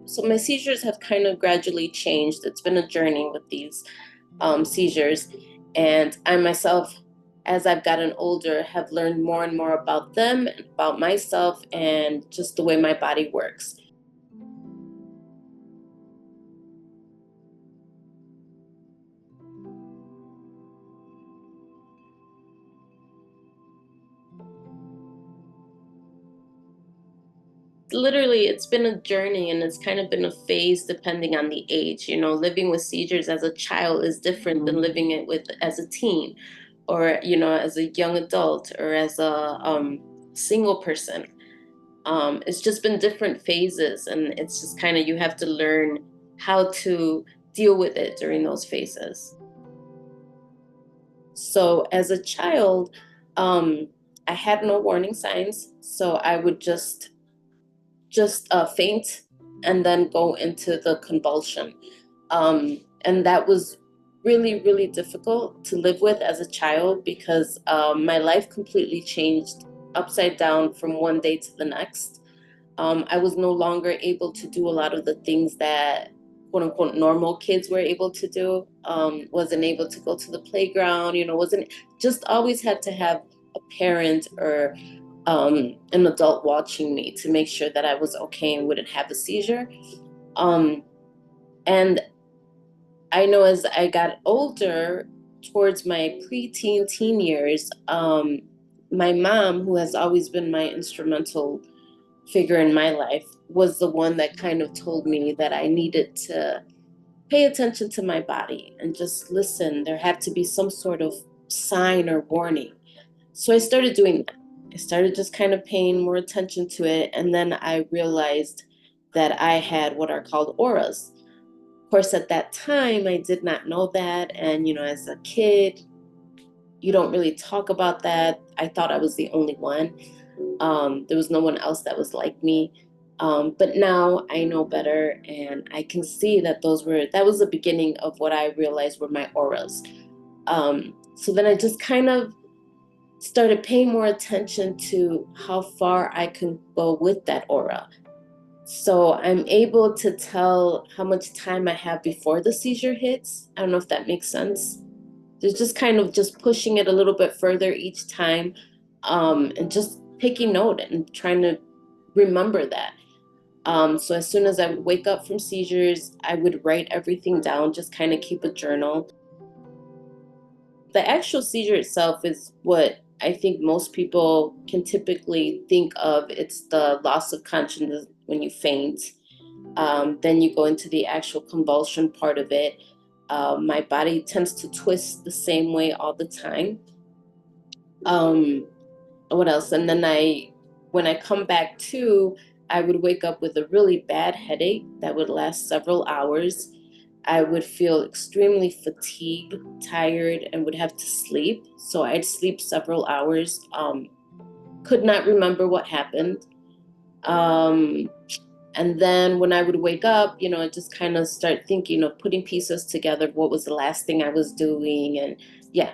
So my seizures have kind of gradually changed. It's been a journey with these seizures. And I myself, as I've gotten older, have learned more and more about them, about myself, and just the way my body works. Literally, it's been a journey, and it's kind of been a phase depending on the age. You know, living with seizures as a child is different than living it with as a teen, or as a young adult, or as a single person. It's just been different phases, and it's just kind of, you have to learn how to deal with it during those phases. So as a child, I had no warning signs, so I would just faint and then go into the convulsion. And that was really, really difficult to live with as a child, because my life completely changed upside down from one day to the next. I was no longer able to do a lot of the things that quote unquote normal kids were able to do. Wasn't able to go to the playground, wasn't, just always had to have a parent or an adult watching me to make sure that I was okay and wouldn't have a seizure. Um, and I know as I got older, towards my preteen, teen years, my mom, who has always been my instrumental figure in my life, was the one that kind of told me that I needed to pay attention to my body and just listen. There had to be some sort of sign or warning. So I started doing that. I started just kind of paying more attention to it. And then I realized that I had what are called auras. Of course, at that time, I did not know that. And, as a kid, you don't really talk about that. I thought I was the only one. There was no one else that was like me. But now I know better, and I can see that that was the beginning of what I realized were my auras. So then I just kind of started paying more attention to how far I can go with that aura. So I'm able to tell how much time I have before the seizure hits. I don't know if that makes sense. There's just kind of just pushing it a little bit further each time, and just taking note and trying to remember that. So as soon as I would wake up from seizures, I would write everything down, just kind of keep a journal. The actual seizure itself is what I think most people can typically think of. It's the loss of consciousness when you faint. Then you go into the actual convulsion part of it. My body tends to twist the same way all the time. What else? And then when I come back to, I would wake up with a really bad headache that would last several hours. I would feel extremely fatigued, tired, and would have to sleep. So I'd sleep several hours. Could not remember what happened. And then when I would wake up, I just kind of start thinking of putting pieces together. What was the last thing I was doing? And yeah,